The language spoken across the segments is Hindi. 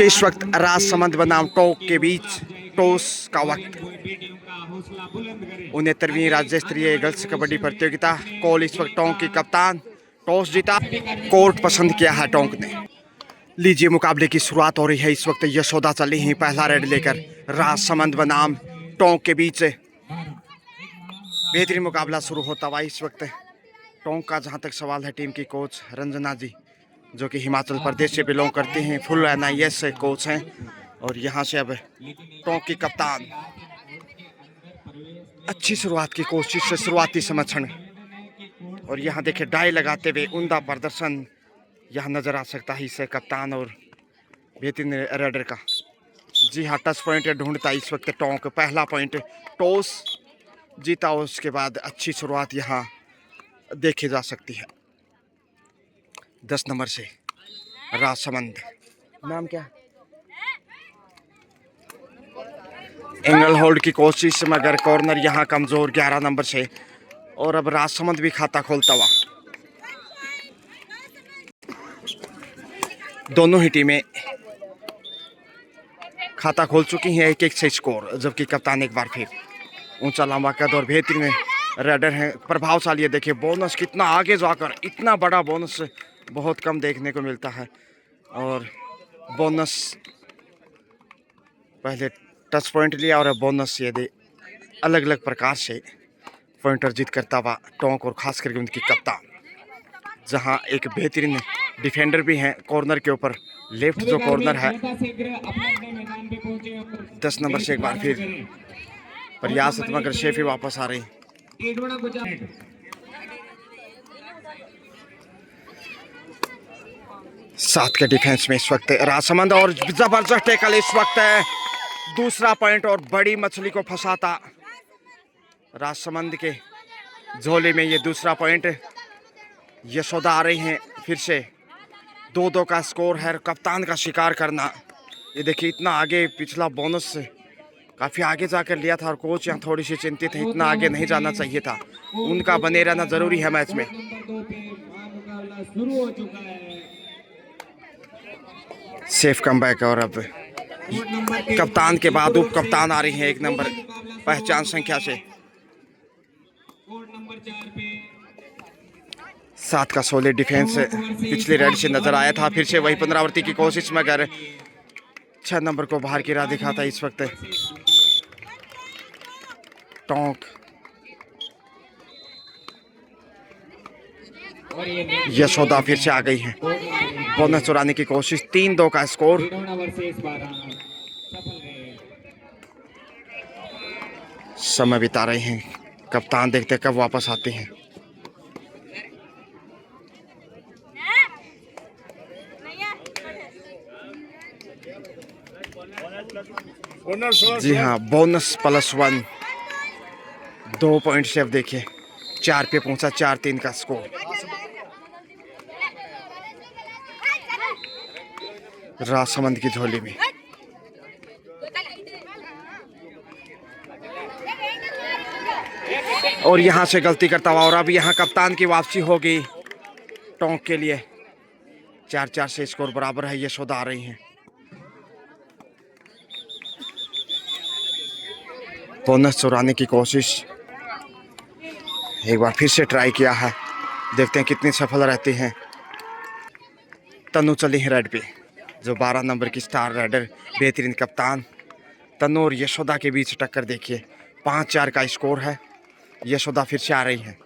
इस वक्त राजसमंद बनाम टोंक के बीच टॉस का वक्त। 69वीं राज्य स्तरीय गर्ल्स कबड्डी प्रतियोगिता। कॉल इस वक्त टोंक की कप्तान। टॉस जीता, कोर्ट पसंद किया है टोंक ने। लीजिए मुकाबले की शुरुआत हो रही है। इस वक्त यशोदा चली ही पहला रेड लेकर राजसमंद बनाम टोंक के बीच बेहतरीन मुकाबला शुरू होता हुआ। इस वक्त टोंक का जहां तक सवाल है, टीम की कोच रंजना जी जो कि हिमाचल प्रदेश से बिलोंग करते हैं, फुल NIS से कोच हैं। और यहाँ से अब टोंक की कप्तान अच्छी शुरुआत की कोशिश से शुरुआती समर्थन। और यहाँ देखिए डाई लगाते हुए उम्दा प्रदर्शन यहाँ नजर आ सकता है इससे कप्तान और बेहतरीन रेडर का। जी हाँ, टच पॉइंट ढूंढता इस वक्त टोंक। पहला पॉइंट टॉस जीता, उसके बाद अच्छी शुरुआत यहाँ देखी जा सकती है। 10 नंबर से राजसमंद, नाम क्या? एंगल होल्ड की कोशिश मगर कॉर्नर यहाँ कमजोर 11 नंबर से। और अब राजसमंद भी खाता खोलता हुआ। दोनों ही टीमें खाता खोल चुकी हैं 1-1 से स्कोर, जबकि कप्तान एक बार फिर ऊंचा लंबा कद और बेहतरीन रेडर है, प्रभावशाली है। देखिए बोनस कितना आगे जाकर, इतना बड़ा बोनस बहुत कम देखने को मिलता है। और बोनस पहले टच पॉइंट लिया और अब बोनस यदि अलग अलग प्रकार से पॉइंटर जीत करता हुआ टोंक और खास करके उनकी कप्तान, जहां एक बेहतरीन डिफेंडर भी हैं कॉर्नर के ऊपर। लेफ्ट जो कॉर्नर है 10 नंबर से एक बार फिर प्रयास मगर शेफी वापस आ रही। साथ के डिफेंस में इस वक्त राजसमंद और जबरदस्त टैकल इस वक्त है। दूसरा पॉइंट और बड़ी मछली को फंसाता राजसमंद के झोले में ये दूसरा पॉइंट। यशोदा आ रही हैं फिर से। 2-2 का स्कोर है। कप्तान का शिकार करना, ये देखिए इतना आगे, पिछला बोनस काफ़ी आगे जाकर लिया था और कोच यहाँ थोड़ी सी चिंतित है, इतना आगे नहीं जाना चाहिए था। उनका बने रहना जरूरी है मैच में। सेफ कमबैक और अब कप्तान के बाद उप कप्तान आ रही है 1 नंबर पहचान संख्या से। 7 का सोले डिफेंस पिछले रेड से नजर आया था, फिर से वही पुनरावृत्ति की कोशिश मगर 6 नंबर को बाहर की राह दिखाता इस वक्त टोंक। यशोदा फिर से आ गई है, बोनस चुराने की कोशिश। 3-2 का स्कोर। समय बिता रहे हैं कप्तान, देखते कब वापस आते हैं। जी हाँ, बोनस +1, 2 पॉइंट से अब देखिए 4 पे पहुंचा। 4-3 का स्कोर। राजसमंद की झोली में और यहां से गलती करता हुआ और अब यहां कप्तान की वापसी होगी टोंक के लिए। 4-4 से स्कोर बराबर है। यशोदा आ रही हैं। बोनस चुराने की कोशिश एक बार फिर से ट्राई किया है, देखते हैं कितनी सफल रहती हैं। तनु चली है रेड पे, जो 12 नंबर की स्टार रेडर, बेहतरीन कप्तान। तनु और यशोदा के बीच टक्कर देखिए, 5-4 का स्कोर है। यशोदा फिर से आ रही है।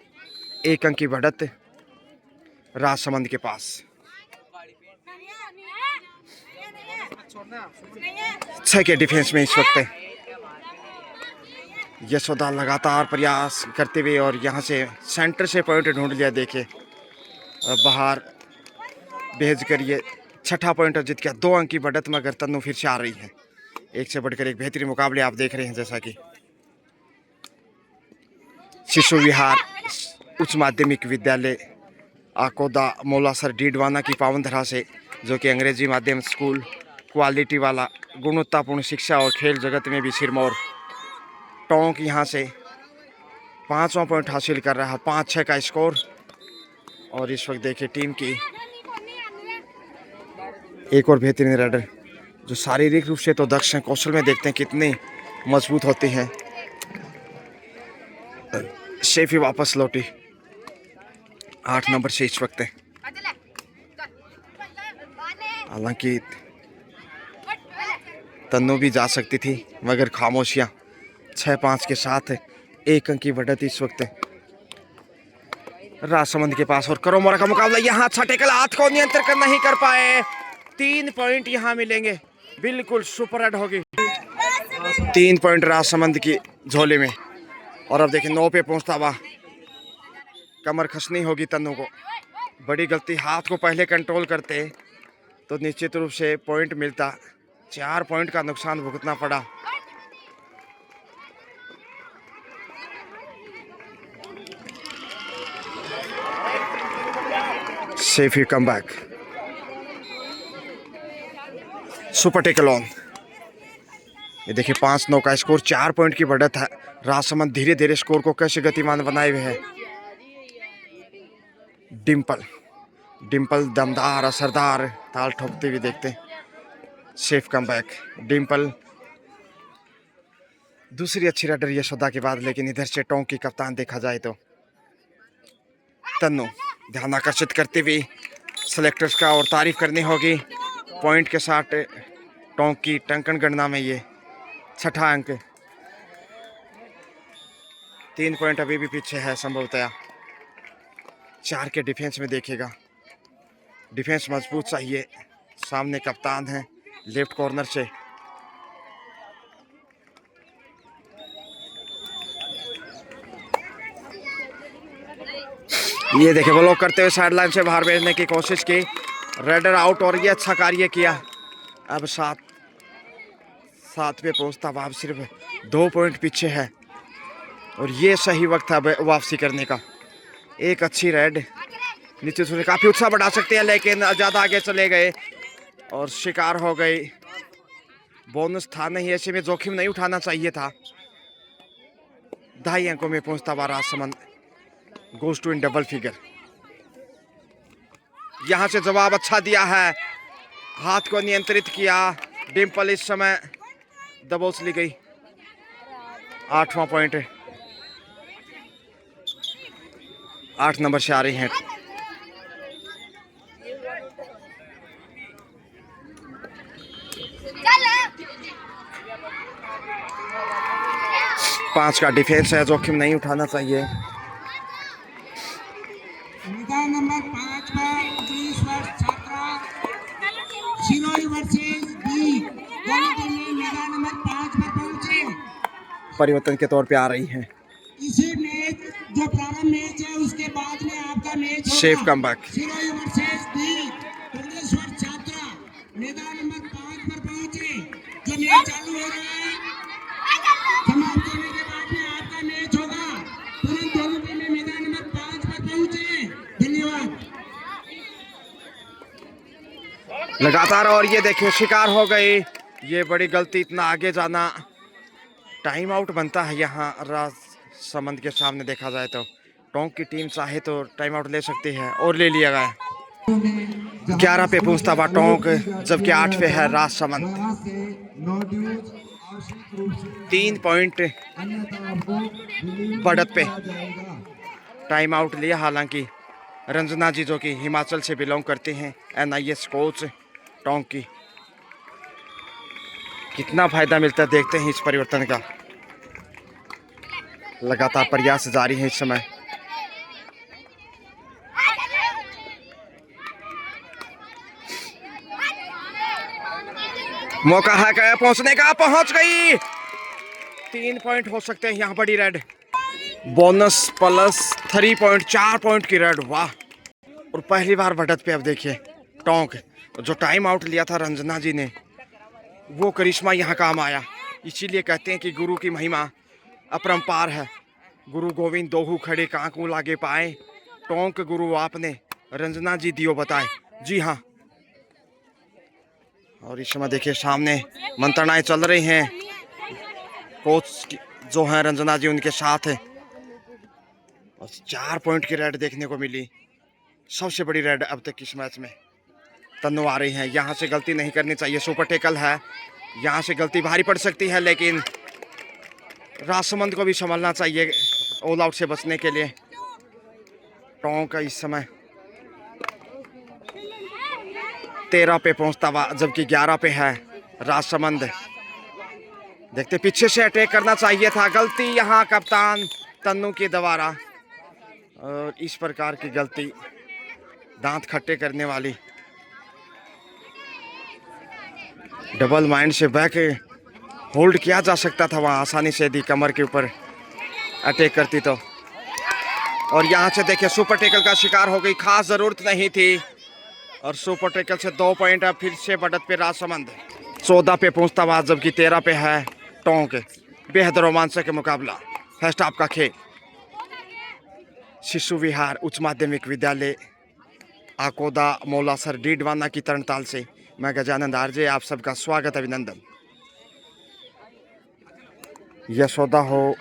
1 अंक की बढ़त राजसमंद के पास। 6 के डिफेंस में इस वक्त यशोदा लगातार प्रयास करते हुए और यहाँ से सेंटर से पॉइंट ढूंढ लिया। देखिए बाहर भेज कर ये 6ठा पॉइंट जीत गया। 2 अंक की बढ़त मगर तनु फिर से आ रही है। एक से बढ़कर एक बेहतरीन मुकाबले आप देख रहे हैं, जैसा कि शिशु विहार उच्च माध्यमिक विद्यालय आकोदा मौलासर डीडवाना की पावन धरा से, जो कि अंग्रेजी माध्यम स्कूल, क्वालिटी वाला गुणवत्तापूर्ण शिक्षा और खेल जगत में भी सिरमौर। टोंक यहाँ से 5वां पॉइंट हासिल कर रहा है। 5-6 का स्कोर। और इस वक्त देखिए टीम की एक और बेहतरीन रेडर जो शारीरिक रूप से तो दक्ष हैं, कौशल में देखते हैं कितने मजबूत होते हैं। शेफी वापस लौटी 8 नंबर से इस वक्त है। हालांकि तन्नू भी जा सकती थी मगर खामोशियां 6-5 के साथ 1 अंक की बढ़त इस वक्त राजसमंद के पास। और करोमोरा का मुकाबला यहाँ अच्छा टेकल, हाथ को नियंत्रण नहीं कर पाए। 3 पॉइंट यहाँ मिलेंगे, बिल्कुल सुपर हेड होगी। 3 पॉइंट राजसमंद की झोले में। और अब देखिए 9 पे पहुंचता हुआ कमर खसनी होगी तन्नू को। बड़ी गलती, हाथ को पहले कंट्रोल करते तो निश्चित रूप से पॉइंट मिलता। 4 पॉइंट का नुकसान भुगतना पड़ा। Saifee come back, super tackle on. ये देखिए 5-9 का स्कोर, 4 पॉइंट की बढ़त है। राजसमंद धीरे धीरे स्कोर को कैसे गतिमान बनाए हुए है। डिम्पल दमदार असरदार ताल ठोकते हुए देखते हैं। सेफ कम बैक, डिम्पल दूसरी अच्छी राइडर यशोदा के बाद, लेकिन इधर से टोंक की कप्तान देखा जाए तो तन्नू ध्यान आकर्षित करते हुए सेलेक्टर्स का और तारीफ करनी होगी। पॉइंट के साथ टोंक की टंकन गणना में ये 6ठा अंक। 3 पॉइंट अभी भी पीछे है संभवतया। 4 के डिफेंस में देखेगा, डिफेंस मजबूत चाहिए। सामने कप्तान है लेफ्ट कॉर्नर से। ये देखे ब्लॉक करते हुए साइडलाइन से बाहर भेजने की कोशिश की, रेडर आउट। और ये अच्छा कार्य किया। अब 7 पे पहुंचता हुआ अब सिर्फ 2 पॉइंट पीछे है। और ये सही वक्त है अब वापसी करने का। एक अच्छी रेड नीचे से काफी उत्साह बढ़ा सकते हैं, लेकिन ज्यादा आगे चले गए और शिकार हो गई। बोनस था नहीं, ऐसे में जोखिम नहीं उठाना चाहिए था। 2.5 अंकों में पहुंचता हुआ Rajsamand goes to in double figure. यहां से जवाब अच्छा दिया है, हाथ को नियंत्रित किया। डिम्पल इस समय दबोच ली गई। 8वां पॉइंट 8 नंबर से आ रही हैं। पांच का डिफेंस है, जोखिम नहीं उठाना चाहिए। नंबर 5 पर 19 वर्ष छात्रा शिरोई वर्सेस बी दोनों टीमें मैदान नंबर 5 पर पहुंचे। परिवर्तन के तौर पे आ रही हैं। इसी मैच जो प्रारंभ मैच है उसके बाद में आपका मैच होगा। सेफ कमबैक, शिरोई वर्सेस बी 19 वर्ष छात्रा मैदान नंबर 5 पर पहुंचे। जो मैच चालू हो रहा है, समाप्त होने के बाद में आपका मैच होगा। तुरंत दोनों टीमें मैदान नंबर 5 पर पहुंचे। धन्यवाद। लगातार। और ये देखिए शिकार हो गई। ये बड़ी गलती, इतना आगे जाना। टाइम आउट बनता है यहाँ राजसमंद के सामने देखा जाए तो। टोंक की टीम चाहे तो टाइम आउट ले सकती है और ले लिया गया। 11 पे पहुंचता हुआ टोंक, जबकि 8 पे है राजसमंद। 3 पॉइंट बढ़त पे टाइम आउट लिया। हालांकि रंजना जी जो कि हिमाचल से बिलोंग करते हैं, NIS कोच टोंक की, कितना फायदा मिलता है देखते हैं इस परिवर्तन का। लगातार प्रयास जारी है इस समय। मौका है क्या पहुंचने का? पहुंच गई। 3 पॉइंट हो सकते हैं यहाँ। बड़ी red, bonus plus 3 point, 4 point की रेड। वाह। और पहली बार बढ़त पे अब देखिए टोंक, जो टाइम आउट लिया था रंजना जी ने, वो करिश्मा यहाँ काम आया। इसीलिए कहते हैं कि गुरु की महिमा अपरंपार है। गुरु गोविंद दोहू खड़े कांकू लागे पाए, टोंक गुरु आपने रंजना जी दियो बताए। जी हाँ। और इस समय देखिए सामने मंत्रणाएं चल रही हैं। कोच जो हैं रंजना जी उनके साथ है। और 4 पॉइंट की रेड देखने को मिली, सबसे बड़ी रेड अब तक इस मैच में। तन्नू आ रही हैं, यहाँ से गलती नहीं करनी चाहिए, सुपर टेकल है, यहाँ से गलती भारी पड़ सकती है, लेकिन राजसमंद को भी संभलना चाहिए ऑल आउट से बचने के लिए। टोंक का इस समय 13 पे पहुंचता हुआ, जबकि 11 पे है राजसमंद। देखते पीछे से अटैक करना चाहिए था, गलती यहाँ कप्तान तन्नू की दोबारा, और इस प्रकार की गलती दांत खट्टे करने वाली। डबल माइंड से बैक होल्ड किया जा सकता था वहाँ आसानी से, यदि कमर के ऊपर अटैक करती तो। और यहाँ से देखिए सुपर टेकल का शिकार हो गई, खास जरूरत नहीं थी, और सुपर टेकल से 2 पॉइंट अब फिर से बढ़त पे राजसमंद। 14 पे पहुँचता हुआ, जबकि 13 पे है टोंक। बेहद रोमांचक मुकाबला। फर्स्ट हाफ का खेल शिशु विहार उच्च माध्यमिक विद्यालय आकोदा मौलासर डीडवाना की तरणताल से मैं गजानंद आरजे आप सबका स्वागत अभिनंदन। यशोदा हो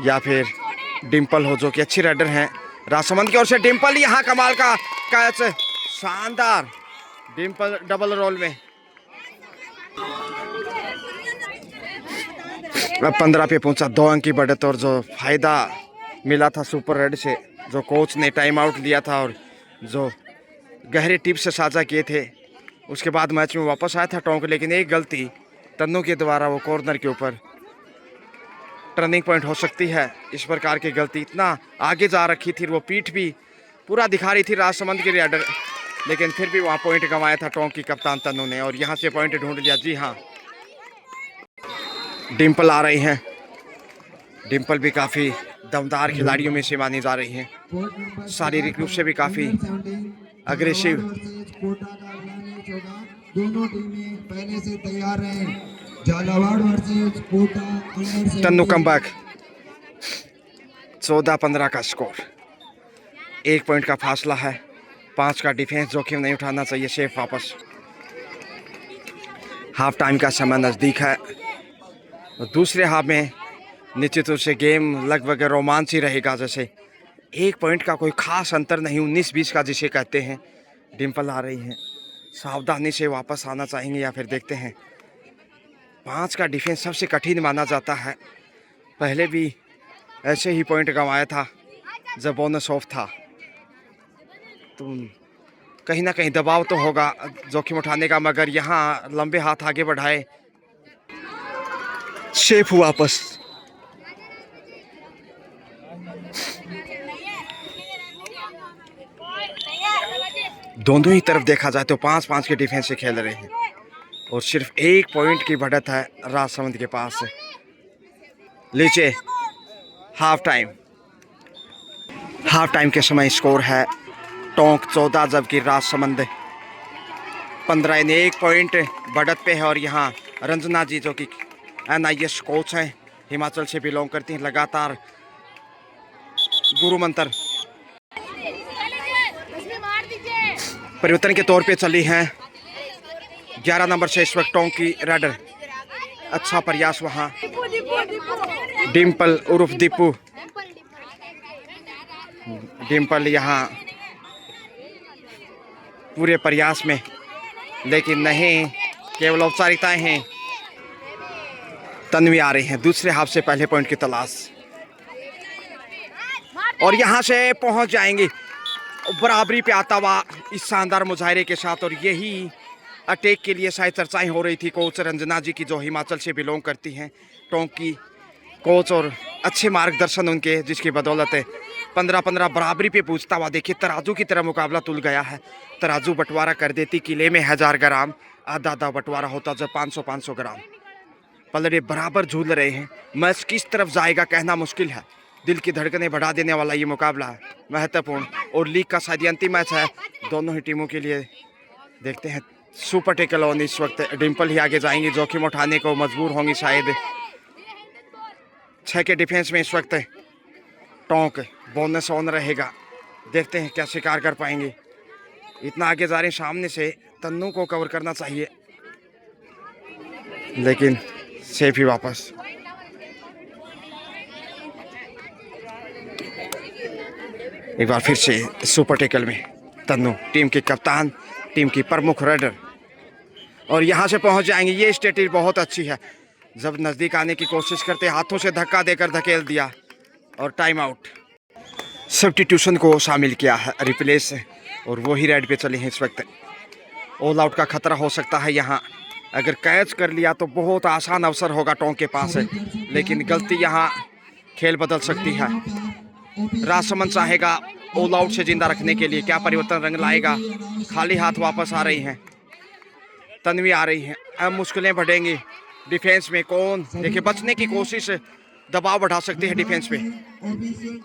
या फिर डिम्पल हो, जो कि अच्छी राइडर हैं राजसमंद की ओर से। डिम्पल यहाँ कमाल का कैच, शानदार डिम्पल डबल रोल में। अब 15 पे पहुंचा, 2 अंक की बढ़त, और जो फायदा मिला था सुपर रेड से, जो कोच ने टाइम आउट लिया था और जो गहरे टिप्स से साझा किए थे, उसके बाद मैच में वापस आया था टोंक। लेकिन एक गलती तन्नू के द्वारा वो कॉर्नर के ऊपर टर्निंग पॉइंट हो सकती है। इस प्रकार की गलती इतना आगे जा रखी थी, वो पीठ भी पूरा दिखा रही थी राजसमंद की राइडर, लेकिन फिर भी वहाँ पॉइंट गंवाया था टोंक की कप्तान तन्नू ने, और यहाँ से पॉइंट ढूंढ लिया। जी हाँ, डिम्पल आ रही हैं, डिम्पल भी काफ़ी दमदार खिलाड़ियों में से मानी जा रही हैं, शारीरिक रूप से भी काफ़ी अग्रेसिव। दोनों टीमें पहले से तैयार हैं। Jhalawar versus Kota under Tannu comeback, 14-15 का स्कोर, 1 पॉइंट का फासला है, 5 का डिफेंस, जोखिम नहीं उठाना चाहिए, सेफ वापस। हाफ टाइम का समय नज़दीक है, दूसरे हाफ में निश्चित रूप से गेम लगभग रोमांच ही रहेगा। जैसे 1 पॉइंट का कोई खास अंतर नहीं, 19-20 का जिसे कहते हैं। डिम्पल आ रही हैं, सावधानी से वापस आना चाहेंगे या फिर देखते हैं। 5 का डिफेंस सबसे कठिन माना जाता है, पहले भी ऐसे ही पॉइंट गंवाया था जब बोनस ऑफ था, तो कहीं ना कहीं दबाव तो होगा जोखिम उठाने का, मगर यहाँ लंबे हाथ आगे बढ़ाए, सेफ वापस। दोनों ही तरफ देखा जाए तो 5-5 के डिफेंस से खेल रहे हैं, और सिर्फ 1 पॉइंट की बढ़त है राजसमंद के पास। लीजिए हाफ टाइम के समय स्कोर है टोंक 14, जबकि राजसमंद 15, यानी 1 पॉइंट बढ़त पे है। और यहाँ रंजना जी, जो कि NIS कोच हैं, हिमाचल से बिलोंग करती हैं, लगातार गुरु मंत्र परिवर्तन के तौर पे चली हैं। 11 नंबर से इस वक्त टोंक की राइडर, अच्छा प्रयास वहाँ, डिम्पल उर्फ दीपू। डिम्पल यहाँ पूरे प्रयास में, लेकिन नहीं, केवल औपचारिकताएं हैं। तन्वी आ रही हैं दूसरे हाफ से पहले पॉइंट की तलाश, और यहाँ से पहुँच जाएंगी बराबरी पे आता हुआ इस शानदार मुजाहरे के साथ। और यही अटैक के लिए शायद चर्चाएं हो रही थी कोच रंजना जी की, जो हिमाचल से बिलोंग करती हैं, टोंक की कोच, और अच्छे मार्गदर्शन उनके, जिसकी बदौलत 15-15 बराबरी पे पूछता हुआ देखिए तराजू की तरह मुकाबला तुल गया है। तराजू बंटवारा कर देती किले में 1000 ग्राम, आधा बंटवारा होता जब 500-500 ग्राम। पलड़े बराबर झूल रहे हैं, मैच किस तरफ जाएगा कहना मुश्किल है। दिल की धड़कनें बढ़ा देने वाला ये मुकाबला है, महत्वपूर्ण, और लीग का शायद अंतिम मैच है दोनों ही टीमों के लिए। देखते हैं सुपर टेकल ऑन, इस वक्त डिम्पल ही आगे जाएंगी, जोखिम उठाने को मजबूर होंगी शायद। 6 के डिफेंस में इस वक्त टोंक, बोनस ऑन रहेगा, देखते हैं क्या शिकार कर पाएंगे। इतना आगे जा रहे हैं, सामने से तन्नू को कवर करना चाहिए, लेकिन सेफ ही वापस। एक बार फिर से सुपर टेकल में तन्नू, टीम के कप्तान टीम की प्रमुख रेडर, और यहाँ से पहुँच जाएंगे। ये स्ट्रेटजी बहुत अच्छी है, जब नज़दीक आने की कोशिश करते हाथों से धक्का देकर धकेल दिया और टाइम आउट। सब्स्टिट्यूशन को शामिल किया है रिप्लेस से, और वही रेड पे चले हैं इस वक्त। ऑल आउट का खतरा हो सकता है यहाँ, अगर कैच कर लिया तो बहुत आसान अवसर होगा टोंक के पास है, लेकिन गलती यहाँ खेल बदल सकती है। राजसमंद चाहेगा ऑल आउट से जिंदा रखने के लिए, क्या परिवर्तन रंग लाएगा? खाली हाथ वापस आ रही हैं, तन्वी आ रही है, अब मुश्किलें बढ़ेंगी डिफेंस में। कौन देखिए बचने की कोशिश, दबाव बढ़ा सकती है डिफेंस पे।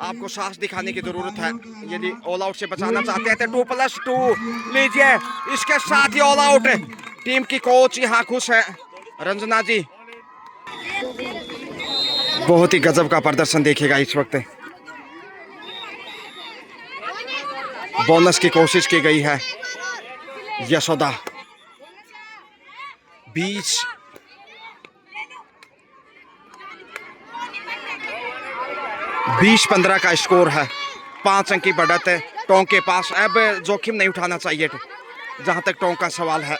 आपको साहस दिखाने की जरूरत है, यदि ऑल आउट से बचाना चाहते हैं तो 2+2 लीजिए। इसके साथ ही ऑल आउट। टीम की कोच यहाँ खुश है, रंजना जी। बहुत ही गजब का प्रदर्शन देखेगा इस वक्त। बोनस की कोशिश की गई है। यशोदा 20-15 का स्कोर है, 5 अंक की बढ़त है टोंक के पास। अब जोखिम नहीं उठाना चाहिए जहां तक टोंक का सवाल है।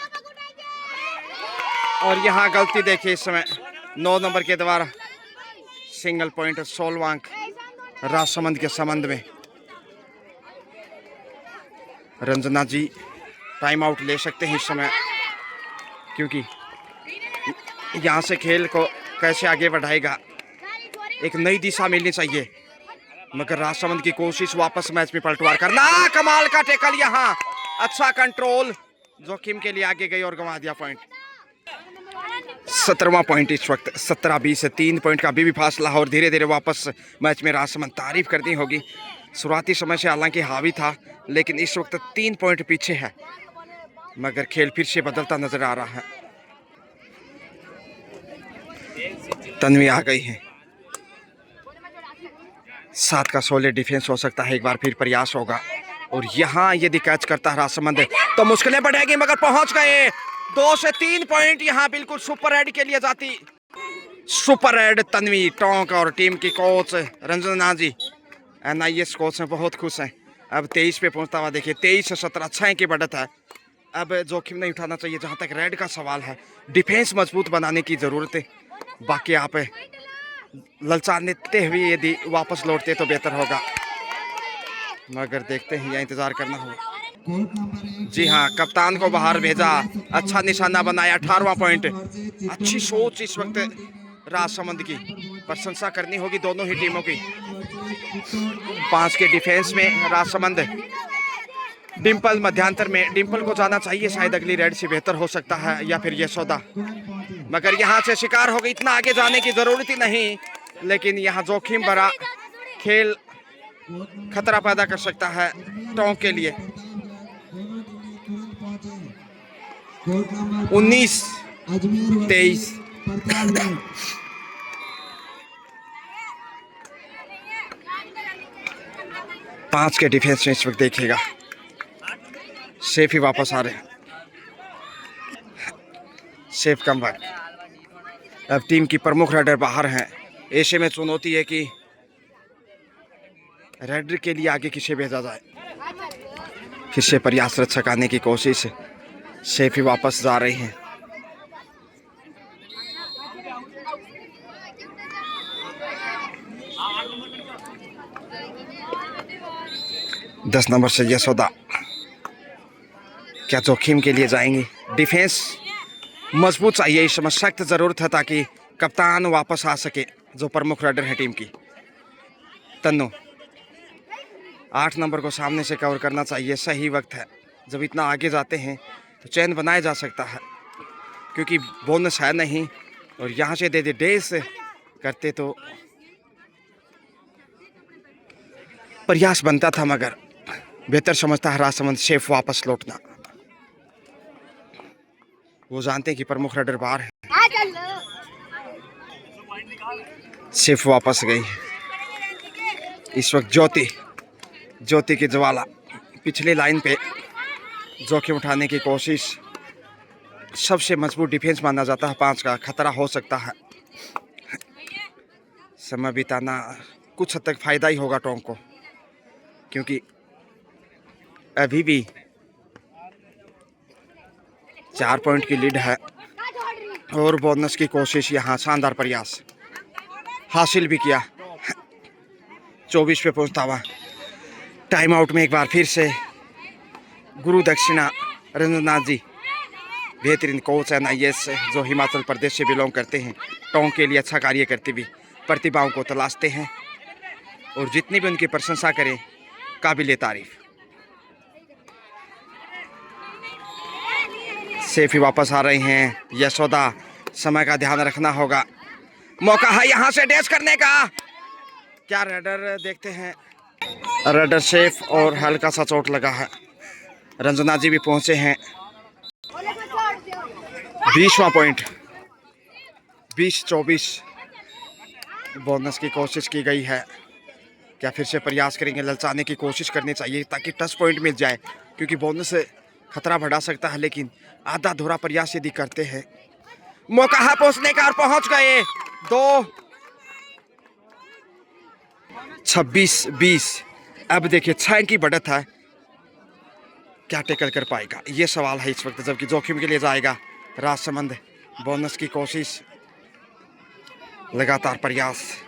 और यहाँ गलती देखिए इस समय 9 नंबर के द्वारा सिंगल पॉइंट, 16 अंक राजसमंद के संबंध में। रंजना जी टाइम आउट ले सकते हैं इस समय, क्योंकि यहाँ से खेल को कैसे आगे बढ़ाएगा, एक नई दिशा मिलनी चाहिए। मगर राजसमंद की कोशिश वापस मैच में पलटवार करना, कमाल का टैकल यहाँ, अच्छा कंट्रोल, जोखिम के लिए आगे गई और गंवा दिया पॉइंट। 17वां पॉइंट इस वक्त, 17-20 से 3 पॉइंट का अभी भी फासला है और धीरे धीरे वापस मैच में राजसमंद। तारीफ करनी होगी, शुरुआती समय से हालांकि हावी था, लेकिन इस वक्त 3 पॉइंट पीछे है, मगर खेल फिर से बदलता नजर आ रहा है। तन्वी आ गई है, 7 का सॉलिड डिफेंस हो सकता है, एक बार फिर प्रयास होगा। और यहाँ यदि कैच करता है राजसमंद तो मुश्किलें बढ़ेगी, मगर पहुंच गए। 2 से 3 पॉइंट यहाँ बिल्कुल सुपर रेड के लिए जाती। सुपर रेड तन्वी, टोंक और टीम की कोच रंजना जी, NIS कोच हैं, बहुत खुश हैं। अब 23 पे पहुंचता हुआ देखिए, 23 से 17 6 की बढ़त है। अब जोखिम नहीं उठाना चाहिए जहां तक रेड का सवाल है, डिफेंस मजबूत बनाने की ज़रूरत है। बाकी आप ललचाते हुए यदि वापस लौटते तो बेहतर होगा, मगर देखते हैं, यहाँ इंतज़ार करना होगा। जी हाँ, कप्तान को बाहर भेजा, अच्छा निशाना बनाया, 18वां पॉइंट। अच्छी सोच इस वक्त राजसमंद की, प्रशंसा करनी होगी दोनों ही टीमों की। 5 के डिफेंस में राजसमंद। डिंपल मध्यांतर में, डिंपल को जाना चाहिए शायद, अगली रेड से बेहतर हो सकता है, या फिर यशोदा, मगर यहाँ से शिकार हो गई। इतना आगे जाने की जरूरत ही नहीं, लेकिन यहाँ जोखिम भरा खेल खतरा पैदा कर सकता है टोंक के लिए। 19-23 5 के डिफेंस में इस वक्त देखिएगा, सेफ ही वापस आ रहे हैं, सेफ कम बैक। अब टीम की प्रमुख रेडर बाहर हैं, ऐसे में चुनौती है कि रेडर के लिए आगे किसे भेजा जाए। फिर से प्रयास रक्षक आने की कोशिश, सेफ ही वापस जा रही हैं। दस नंबर से यशोदा, क्या जोखिम के लिए जाएंगी? डिफेंस मजबूत चाहिए इस समय, सख्त ज़रूरत है ताकि कप्तान वापस आ सके, जो प्रमुख रेडर है टीम की। तन्नू 8 नंबर को सामने से कवर करना चाहिए, सही वक्त है। जब इतना आगे जाते हैं तो चैन बनाया जा सकता है, क्योंकि बोनस है नहीं, और यहाँ से दे डेस करते तो प्रयास बनता था, मगर बेहतर समझता है राजसमंद सेफ वापस लौटना। वो जानते हैं कि प्रमुख रेडर बाहर है, सेफ वापस गई। इस वक्त ज्योति की ज्वाला पिछली लाइन पे जोखिम उठाने की कोशिश। सबसे मजबूत डिफेंस माना जाता है 5 का, खतरा हो सकता है। समय बिताना कुछ हद तक फायदा ही होगा टोंक को, क्योंकि अभी भी 4 पॉइंट की लीड है और बोनस की कोशिश, यहाँ शानदार प्रयास हासिल भी किया। 24 पे पहुंचता हुआ टाइम आउट में एक बार फिर से गुरु दक्षिणा रंजनाथ जी, बेहतरीन कोच एंड IAS जो हिमाचल प्रदेश से बिलोंग करते हैं, टोंक के लिए अच्छा कार्य करते हुए प्रतिभाओं को तलाशते हैं और जितनी भी उनकी प्रशंसा करें काबिले तारीफ। सेफी वापस आ रहे हैं यशोदा, समय का ध्यान रखना होगा, मौका है यहाँ से डैश करने का। क्या रेडर देखते हैं, रेडर सेफ और हल्का सा चोट लगा है। रंजना जी भी पहुंचे हैं। 20वां पॉइंट, 20-24 बोनस की कोशिश की गई है। क्या फिर से प्रयास करेंगे, ललचाने की कोशिश करनी चाहिए ताकि टच पॉइंट मिल जाए, क्योंकि बोनस खतरा बढ़ा सकता है, लेकिन आधा धुरा प्रयास यदि करते हैं। मौका है पहुंचने का और पहुंच गए। 26-20। अब देखिए 6 की बढ़त है, क्या टैकल कर पाएगा ये सवाल है इस वक्त, जबकि जोखिम के लिए जाएगा राजसमंद। बोनस की कोशिश, लगातार प्रयास।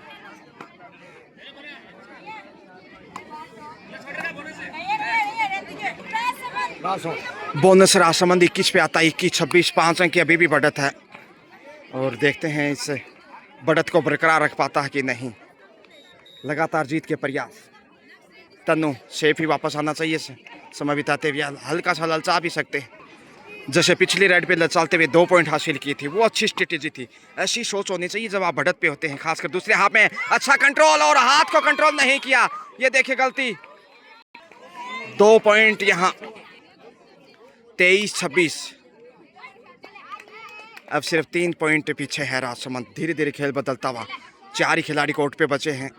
बोनस राजसमंद 21 पे आता है, 21-26, 5 अंक की अभी भी बढ़त है और देखते हैं इस बढ़त को बरकरार रख पाता है कि नहीं। लगातार जीत के प्रयास। तनु सेफ ही वापस आना चाहिए, समय बिताते हुए हल्का सा ललचा भी सकते हैं, जैसे पिछली राइड पे ललचाते हुए 2 पॉइंट हासिल की थी, वो अच्छी स्ट्रेटेजी थी। ऐसी सोच होनी चाहिए जब आप बढ़त पे होते हैं, खासकर दूसरे हाथ में। अच्छा कंट्रोल, और हाथ को कंट्रोल नहीं किया, ये देखिए गलती। 2 पॉइंट यहाँ, 23-26। अब सिर्फ 3 पॉइंट पीछे है राजसमंद। धीरे धीरे खेल बदलता हुआ, 4 ही खिलाड़ी कोर्ट पे बचे हैं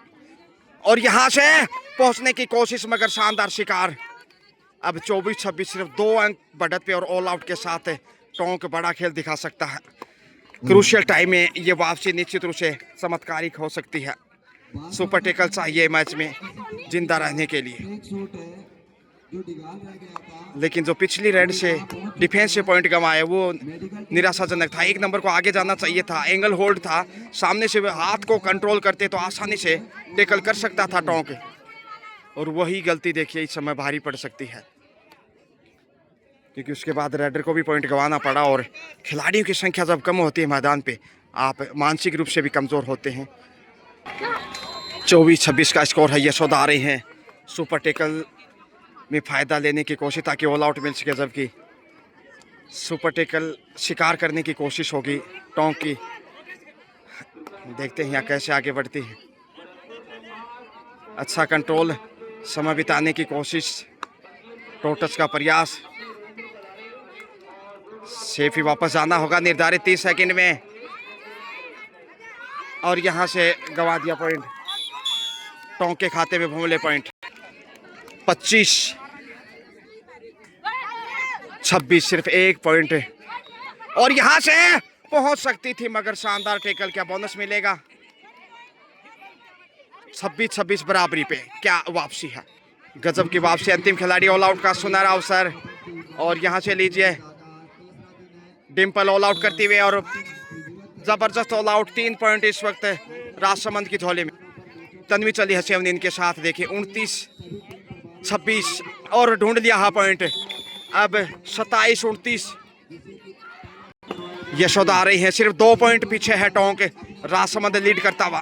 और यहाँ से पहुंचने की कोशिश, मगर शानदार शिकार। अब 24-26, सिर्फ 2 अंक बढ़त पे और ऑल आउट के साथ टोंक बड़ा खेल दिखा सकता है। क्रूशियल टाइम में ये वापसी निश्चित रूप से चमत्कारिक हो सकती है। सुपर टैकल चाहिए मैच में जिंदा रहने के लिए, लेकिन जो पिछली रेड से डिफेंस से पॉइंट गंवाए वो निराशाजनक था। 1 नंबर को आगे जाना चाहिए था, एंगल होल्ड था, सामने से हाथ को कंट्रोल करते तो आसानी से टैकल कर सकता था टोंक, और वही गलती देखिए इस समय भारी पड़ सकती है, क्योंकि उसके बाद रेडर को भी पॉइंट गंवाना पड़ा। और खिलाड़ियों की संख्या जब कम होती है मैदान पे, आप मानसिक रूप से भी कमज़ोर होते हैं। 24-26 का स्कोर है। यशोदा आ रही हैं सुपर टैकल में फ़ायदा लेने की कोशिश ताकि ऑल आउट मिल सके, जबकि सुपर टैकल शिकार करने की कोशिश होगी टोंक की। देखते हैं यहाँ कैसे आगे बढ़ती है। अच्छा कंट्रोल, समय बिताने की कोशिश, टोटस का प्रयास। सेफ ही वापस जाना होगा निर्धारित 30 सेकंड में, और यहाँ से गंवा दिया पॉइंट। टोंक के खाते में भूमले पॉइंट। 25-26, सिर्फ 1 पॉइंट, और यहाँ से पहुंच सकती थी मगर शानदार टैकल। क्या बोनस मिलेगा? 26-26 बराबरी पे, क्या वापसी है, गजब की वापसी। अंतिम खिलाड़ी ऑल आउट का सुनहरा अवसर, और यहाँ से लीजिए डिम्पल ऑल आउट करती हुए, और जबरदस्त ऑल आउट। 3 पॉइंट इस वक्त राजसमंद की झोली में। तन्वी चली है सेवन इनके साथ, देखिए 29-26, और ढूंढ लिया हा पॉइंट। अब 27-29 यशोदा आ रही है, सिर्फ 2 पॉइंट पीछे है टोंक। राजसमंद लीड करता हुआ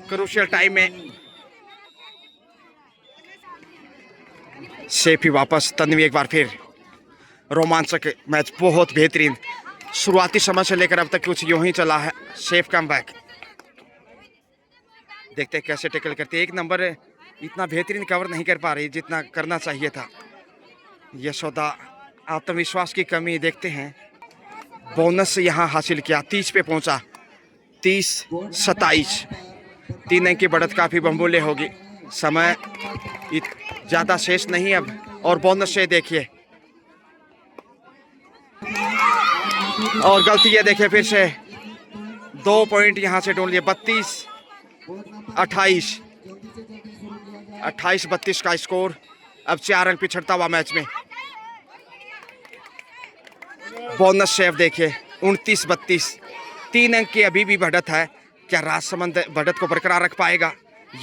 क्रूशियल टाइम में। सेफी वापस, तन्वी एक बार फिर। रोमांचक मैच, बहुत बेहतरीन। शुरुआती समय से लेकर अब तक कुछ यूं ही चला है। सेफ कम बैक, देखते हैं कैसे टैकल करते। 1 नंबर इतना बेहतरीन कवर नहीं कर पा रही जितना करना चाहिए था। यशोदा, आत्मविश्वास की कमी, देखते हैं। बोनस यहाँ हासिल किया, 30 पे पहुंचा। 30-27, 3 अंक की बढ़त काफ़ी बम्बूले होगी। समय ज़्यादा शेष नहीं अब, और बोनस से देखिए, और गलती है देखिए फिर से। 2 पॉइंट यहाँ से ढूंढ लिए। 32-28, 28-32 का स्कोर। अब 4 अंक पिछड़ता हुआ मैच में। बोनस सेव देखिए 29-32, 3 अंक की अभी भी बढ़त है। क्या राजसमंद बढ़त को बरकरार रख पाएगा?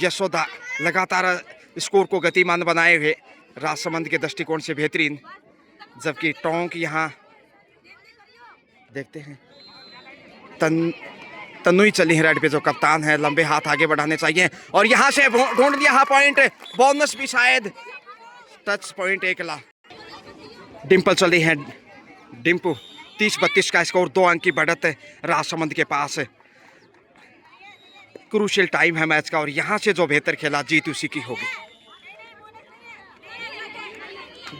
यशोदा लगातार स्कोर को गतिमान बनाए हुए राजसमंद के दृष्टिकोण से बेहतरीन, जबकि टोंक यहाँ देखते हैं तन्नुई चली है रेड पे, जो कप्तान है लंबे हाथ आगे बढ़ाने चाहिए और यहाँ से ढूंढ लिया पॉइंट, बोनस भी शायद टच पॉइंट एकला। डिम्पल चली है, डिम्पू 30-32 का स्कोर, 2 अंक की बढ़त राजसमंद के पास। क्रूशियल टाइम है मैच का और यहाँ से जो बेहतर खेला जीत उसी की होगी।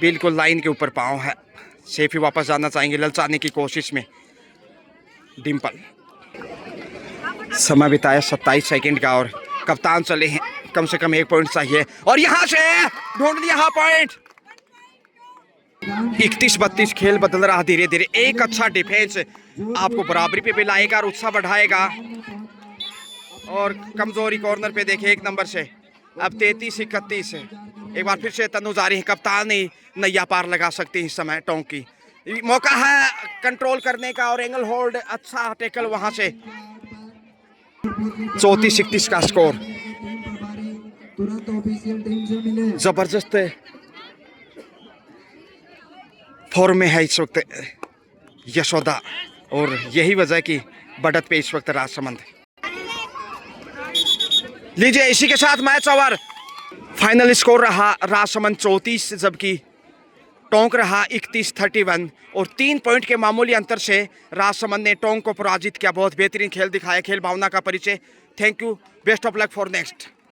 बिल्कुल लाइन के ऊपर पाँव है, सेफ ही वापस जाना चाहेंगे ललचाने की कोशिश में। डिम्पल समय बिताया 27 सेकंड का और कप्तान चले हैं, कम से कम 1 पॉइंट चाहिए और यहाँ से ढूंढ लिया पॉइंट। 31-32 खेल बदल रहा धीरे धीरे। एक अच्छा डिफेंस आपको बराबरी पे भी लाएगा और उत्साह बढ़ाएगा। और कमजोरी कॉर्नर पे देखे 1 नंबर से अब 33-31 है। एक बार फिर से तनु जारी है, कप्तान ही नैया पार लगा सकती है इस समय टोंक की। मौका है कंट्रोल करने का और एंगल होल्ड, अच्छा टैकल वहां से। 34-31 का स्कोर, जबरदस्त फॉर्म में है इस वक्त यशोदा और यही वजह की बढ़त पे इस वक्त राजसमंद। लीजिए इसी के साथ मैच ओवर। फाइनल स्कोर रहा राजसमंद 34 जबकि टोंक रहा 31-31 और 3 पॉइंट के मामूली अंतर से राजसमंद ने टोंक को पराजित किया। बहुत बेहतरीन खेल दिखाया, खेल भावना का परिचय। Thank you, best of luck for next.